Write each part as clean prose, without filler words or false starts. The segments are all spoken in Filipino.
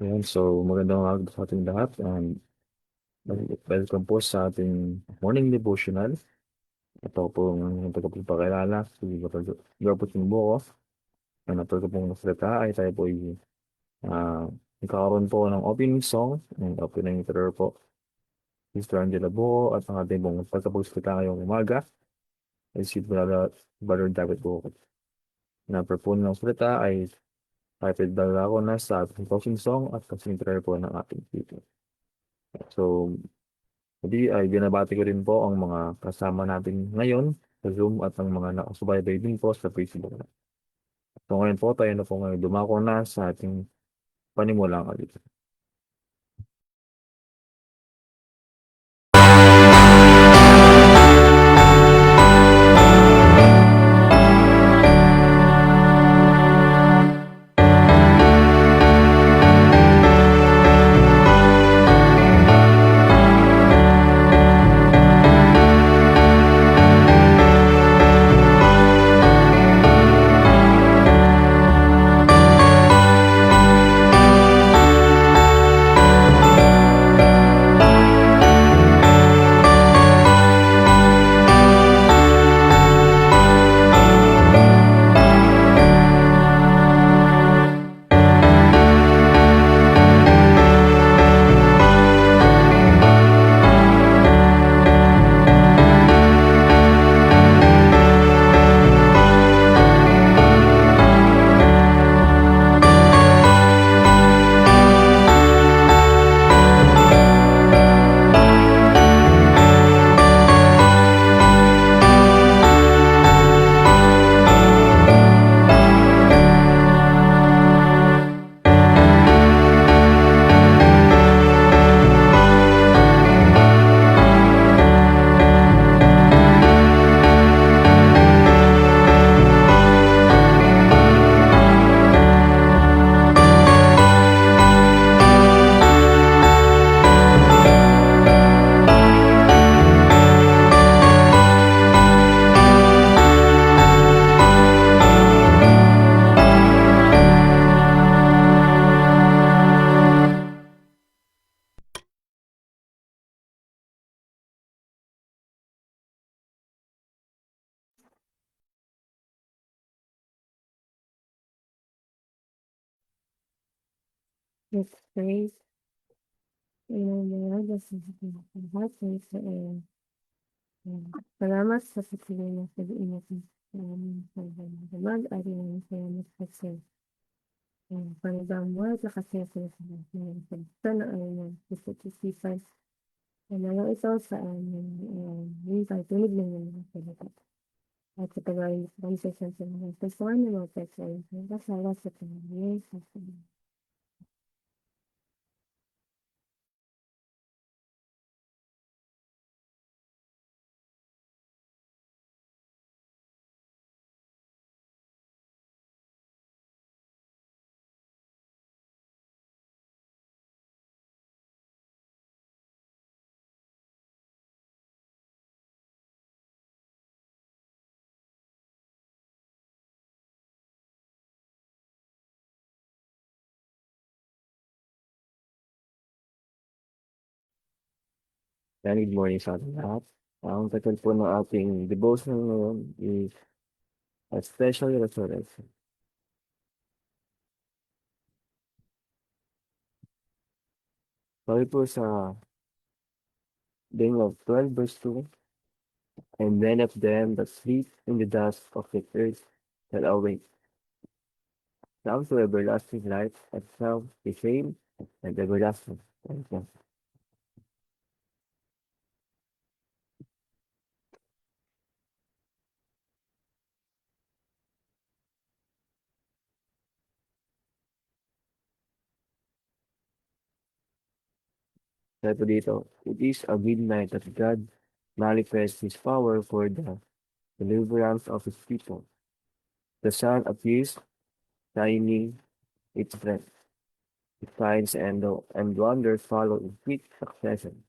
Ayan, so magandang umaga sa ating lahat and welcome po sa ating morning devotional. Ito po ang tagapagpakilala, si Robert Timbo. Ang napag ko pong salita ay tayo po ay nagkakaroon po ng opening song and opening prayer po. Mr. Angela Bo at ang ating pong pagkapagsalita ngayong umaga ay si Brother David Bo. Na po ng salita ay titled dala ko na sa ating closing song at closing prayer po ng ating people. So, hindi ay binabati ko rin po ang mga kasama natin ngayon sa Zoom at ang mga nakasubaybay din po sa Facebook. So ngayon po tayo na po ngayon dumako na sa ating panimulang alita. Let's pray. Iyong mga lahat ng Israel. Salamat sa patuloy na pag-iingat mo sa aming pagdamag at iyong salamat sa pagdamag at kasiyasya sa lahat ng pagsa na ay nagkisip-isipan. Nalalang ito sa aming yung pagtulig ng mga salita. At sa pag-aayos ng sa mga pagsuan ng mga pagsayin. Kasala sa Panginoon sa Panginoon. Yan, good morning sa ating lahat. Ang title po ng ating devotion ngayon is A Special Resurrection. Sabi po sa Daniel 12 verse 2, and many of them that sleep in the dust of the earth shall awake, some to everlasting life, and some to shame and everlasting punishment. Sabi po dito, it is a midnight that God manifests His power for the deliverance of His people. The sun appears, shining its strength. Signs and wonders follow in quick succession.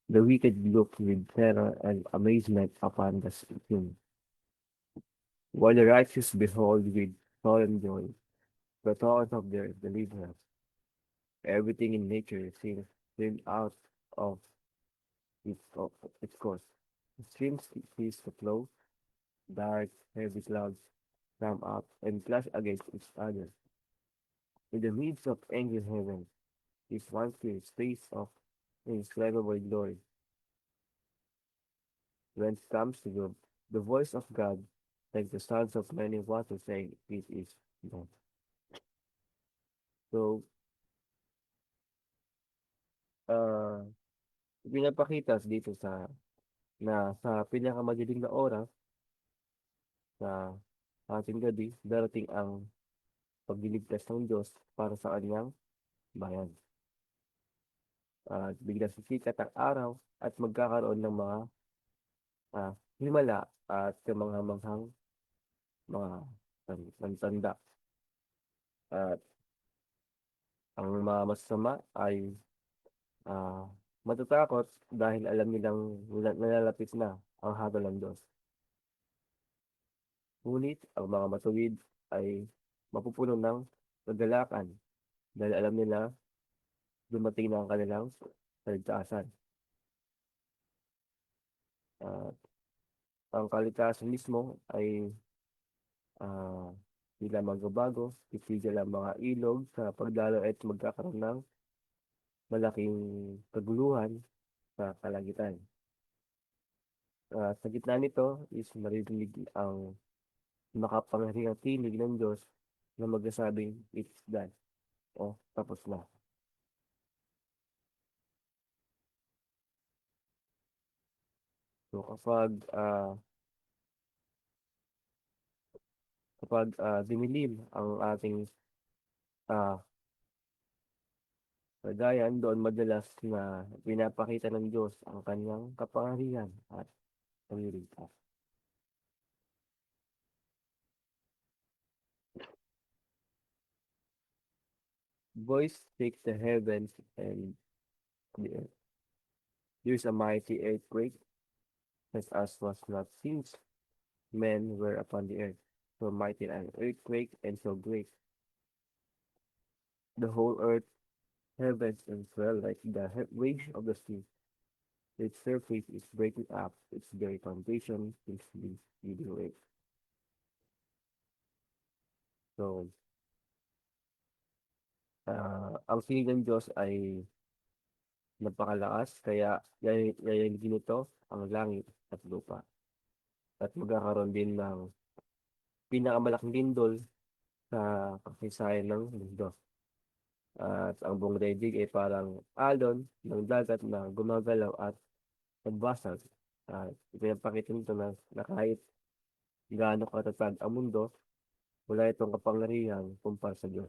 The wicked look with terror and amazement upon the king, while the righteous behold with solemn joy the thought of their deliverance. Everything in nature seems turned out of of its course. The streams cease to flow, dark, heavy clouds come up and clash against each other. In the midst of angry heaven is one clear space of indescribable glory. When it comes to the voice of God, like the sounds of many waters saying, it is done. So, uh, pinapakita dito sa pinakamadilim na oras sa ating gabi, darating ang pagliligtas ng Diyos para sa kanyang bayan. At bigla sisikat ang araw at magkakaroon ng mga himala at kamanghamanghang mga tanda. At ang mga masama ay ah, matatakot dahil alam nilang nalalapit na ang hatol ng Diyos. Ngunit ang mga matuwid ay mapupuno ng kagalakan dahil alam nila dumating na ang kanilang kaligtasan. At ang kaligtasan mismo ay sila magbabago, titigil ang mga ilog sa pagdalo at magkakaroon ng malaking kaguluhan sa kalangitan. Sa gitna nito is maririnig ang makapangyarihang tinig ng Diyos na magsasabing, it's done. O, tapos na. So kapag dinilim ang ating ah, kagayan, doon madalas na pinapakita ng Diyos ang kanyang kapangyarihan at pagliligtas. Voice shakes the heavens and the earth. There is a mighty earthquake, such as was not since men were upon the earth. So mighty an earthquake and so great. The whole earth, heavens, and swell like the waves of the sea. Its surface is breaking up, its very foundation seems to be giving way. So, ang sinig ng Diyos ay napakalakas, kaya yayagin nito ang langit at lupa. At magkakaroon din ng pinakamalaking lindol sa kasaysayan ng mundo. At ang buong daigdig ay parang alon ng dagat na gumagalaw at nagbasag. At ipinapakita nito na kahit gaano katatag ang mundo, wala itong kapangyarihan kumpara sa Diyos.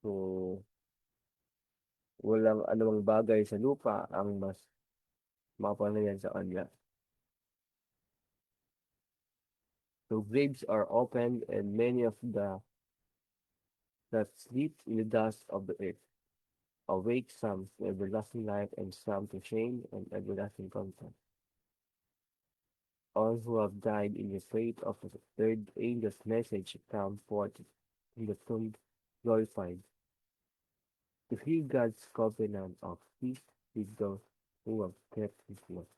So, walang anumang bagay sa lupa ang mas makapangyarihan sa Kanya. So, graves are opened and many of that sleep in the dust of the earth awake, some to everlasting life and some to shame and everlasting contempt. All who have died in the faith of the third angel's message come forth in the tomb glorified to hear God's covenant of peace with those who have kept His word.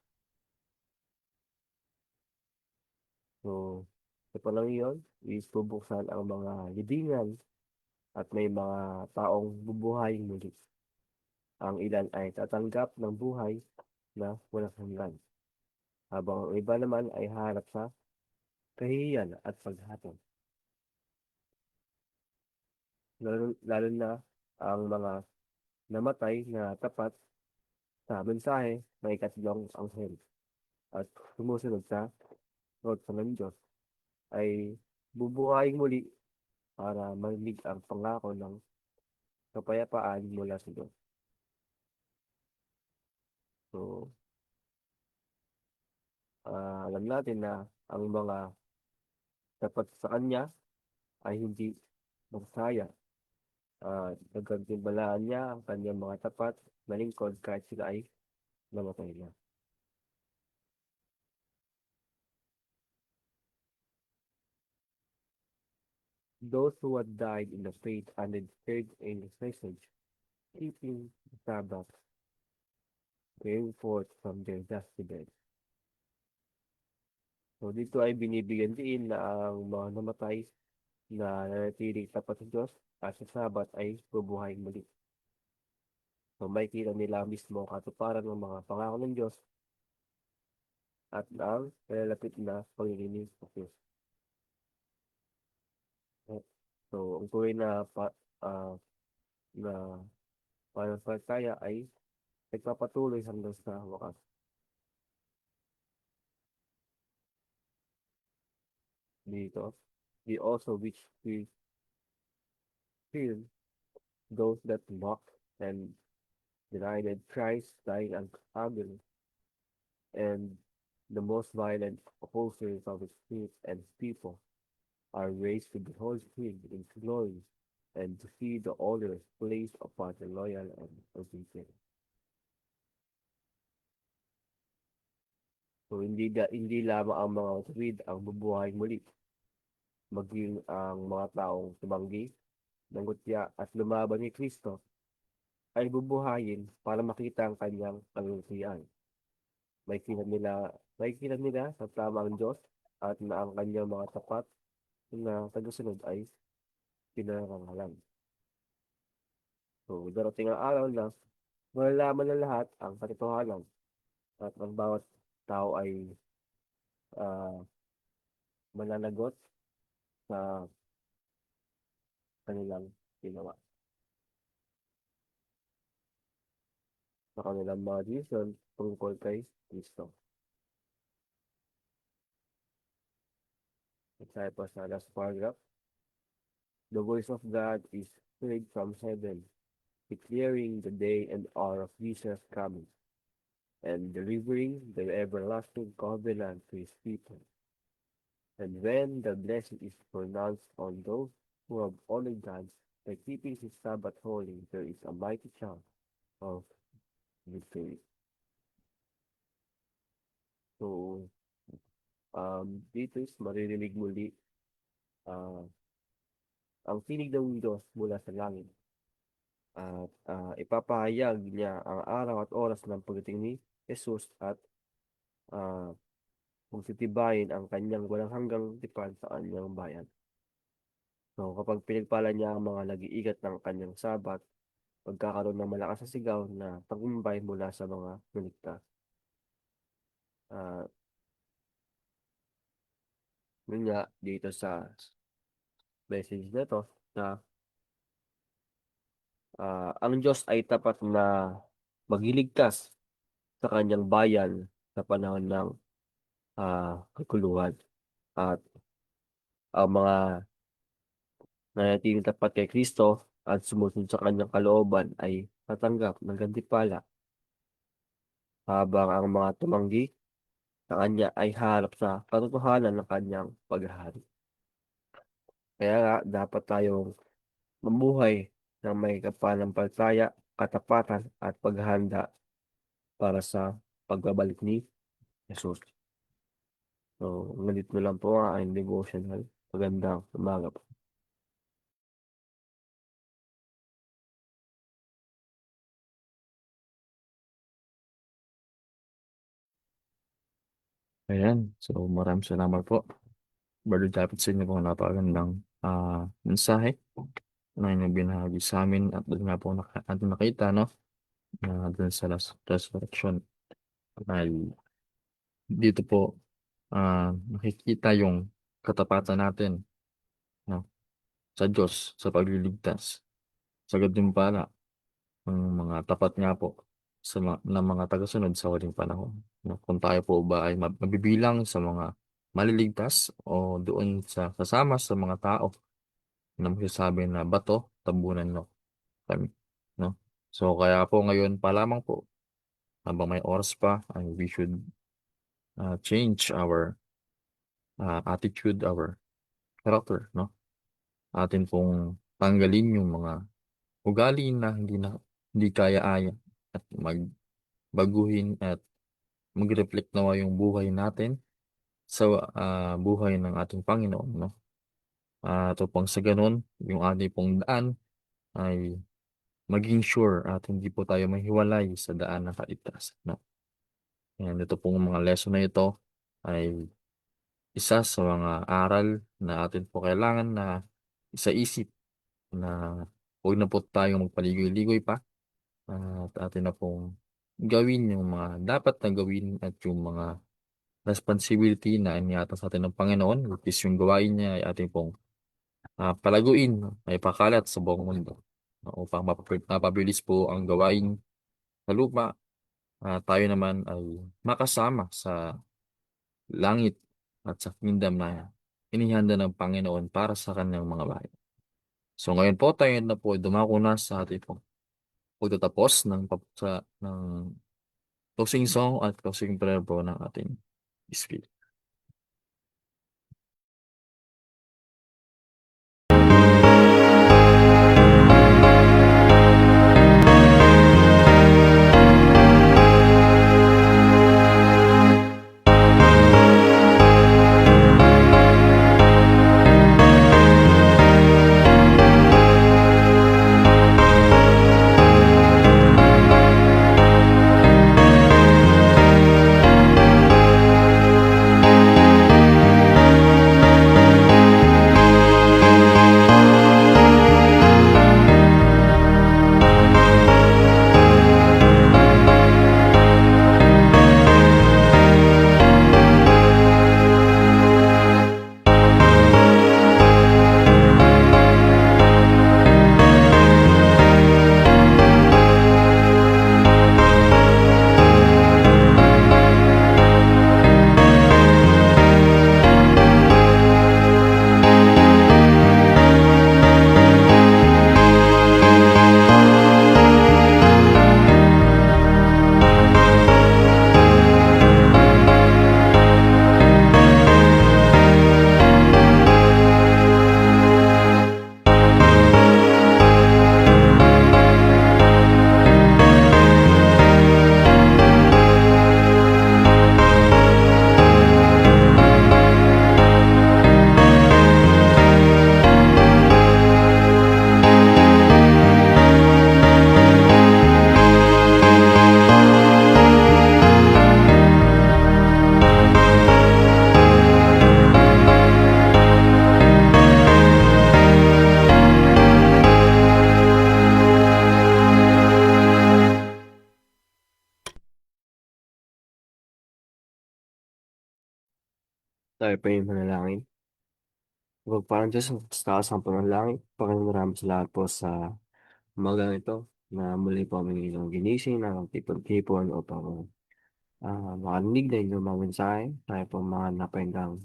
So, sa panahon yun, is bubuksan ang mga libingan at may mga taong bubuhayin muli. Ang ilan ay tatanggap ng buhay na walang hanggan, habang ang iba naman ay harap sa kahihiyan at paghatol. Lalo na ang mga namatay na tapat sa mensahe ng ikatlong anghel at sumusunod sa kautusan ng Diyos ay bubuhayin muli para marinig ang pangako ng kapayapaan mula sa Diyos. So, alam natin na ang mga tapat sa Kanya ay hindi magsaya. Nagkagtibalaan niya ang kanyang mga tapat na lingkod kahit sila ay namatay na. Those who had died in the faith and had heard a message, keeping the Sabbath, came forth from their dusty beds. So dito ay binibigyan din na ang mga namatay na nanatiling tapat sa Diyos at sa Sabat ay bubuhayin muli. So makikita nila mismo ang katuparan ng mga pangako ng Diyos at ang malalapit na paglilinis sa Diyos. So ang tunay na pananampalataya ay nagpapatuloy hanggang sa wakas. Dito, we also wish to heal those that mock and deny that Christ died and agony, and the most violent opposers of his spirit and his people are raised to behold him in glory and to see the honor placed upon the loyal and obedient. So hindi lamang ang mga tuwid ang bubuhay muli, maging ang mga taong tumanggi, nangutya at lumaban ni Kristo ay bubuhayin para makita ang kanyang kaluluyan. Makikita nila sa tamang Diyos at na ang kanyang mga tapat na tagasunod ay pinarangalan. So, darating ang araw na malalaman ng lahat ang katotohanan at ang bawat tao ay ah, mananagot sa kanilang ginawa. Sa kanilang mga decision tungkol kay Kristo. At tayo pa sa last paragraph. The voice of God is heard from heaven, declaring the day and hour of Jesus' coming, and delivering the everlasting covenant to his people. And when the blessing is pronounced on those who have honored God by keeping his Sabbath holy, there is a mighty chance of victory. So, dito is maririnig muli ah, ang tinig ng Diyos mula sa langit. At ipapahayag niya ang araw at oras ng pagdating ni Jesus at ah, kung titibayin ang kanyang walang hanggang tipan sa kanyang bayan. So kapag pinagpala niya ang mga nag-iigat ng kanyang sabat, pagkakaroon ng malakas na sigaw na tagumpay mula sa mga luliktas. Ah, yun nga, dito sa message na to, na ang Diyos ay tapat na magliligtas sa kanyang bayan sa panahon ng kaguluhan. At ang mga nanatiling tapat kay Kristo at sumusunod sa kanyang kalooban ay tatanggap ng gantimpala, habang ang mga tumanggi sa kanya ay harap sa katotohanan ng kanyang paghahari. Kaya nga, dapat tayong mamuhay ng may kapanampalataya, katapatan at paghahanda para sa pagbabalik ni Jesus. So, ganito lang po ang aking devotional. Magandang umaga po. Ayan. So, maraming salamat po. Brother David, sa inyo po napakagandang mensahe na inyong binahagi sa amin at doon nga po ating nakita, no? Na doon sa last resurrection. Dahil dito po, nakikita yung katapatan natin, no? Sa Diyos, sa pagliligtas. Sa gantimpala ng mga tapat nga po ng mga tagasunod sa huling panahon. No? Kung tayo po ba ay mabibilang sa mga maliligtas o doon sa kasama sa mga tao na magsasabi na bato, tabunan nyo kami. No? So kaya po ngayon pa lamang po, habang may oras pa, we should change our attitude, our character. No? Atin pong tanggalin yung mga ugali na hindi kaya-aya at magbaguhin at mag-reflect nawa yung buhay natin sa buhay ng ating Panginoon, no? At upang sa gano'n, yung ating pong daan ay maging sure at hindi po tayo mahiwalay sa daan ng kaligtasan, 'no? And ito pong mga lesson na ito ay isa sa mga aral na atin po kailangan na isaisip na huwag na po tayong magpaligoy-ligoy pa at atin na pong gawin yung mga dapat na gawin at yung mga responsibility na iniatas sa atin ng Panginoon, which is yung gawain niya ay ating pong palaguin, ay pakalat sa buong mundo upang mapabilis po ang gawain sa lupa. Tayo naman ay makasama sa langit at sa kingdom na inihanda ng Panginoon para sa kanyang mga bayan. So ngayon po tayo na po dumako na sa ating pong pagtatapos ng closing song at closing prayer po ng ating speech. Tayo pa yung manalangin. Magparang Diyos, sa taas ang panalangin. Panginoon, maraming salamat po sa umagang ito na muli po kami inyong ginising ng tipon-tipon upang makarinig na inyong mga mensahe. Tayo po mga napendang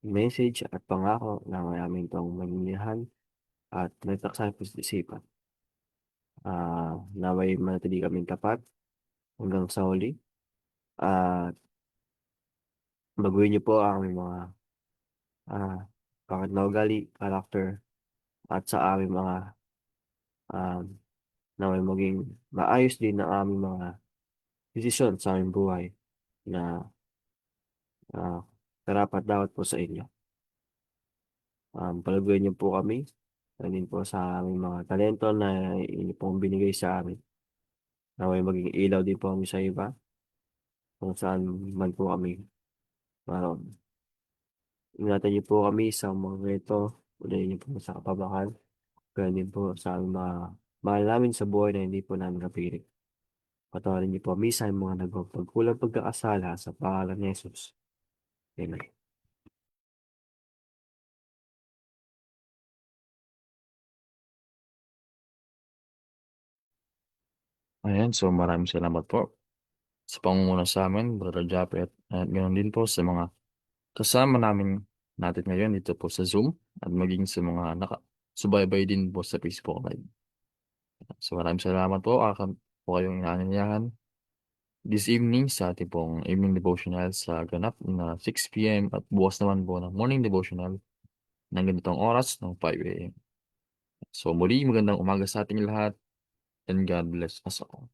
message at pangako na namin itong maninihan at nagtaksan po sa isipan. Naway manatili kami tapat hanggang sa huli. At baguhin niyo po ang aming mga ah, pangit na ugali, character, at sa aming mga um, naway maging maayos din ang aming mga desisyon sa aming buhay na karapat dapat po sa inyo. Palaguin niyo po kami, din po sa aming mga talento na inyo pong binigay sa amin. Naway maging ilaw din po kami sa iba kung saan man po kami maroon. Ingatan niyo po kami sa mga ito, unahin niyo po sa kapamakan, kaya din po sa aming mga mahal namin sa buhay na hindi po namin kapiling. Patawarin niyo po kami sa aming mga nagpagkulang pagkakasala sa pangalan ni Jesus. Amen. Ayan, so maraming salamat po sa pangunguna sa amin, Brother Japet, at ganoon din po sa mga kasama natin ngayon dito po sa Zoom at maging sa mga nakasubaybay din po sa Facebook Live. So maraming salamat po. Po kayong inaanyayahan this evening sa ating pong evening devotional sa ganap na 6 p.m. at bukas naman po ng morning devotional ng ganitong oras ng 5 a.m. So muli, magandang umaga sa ating lahat and God bless us all.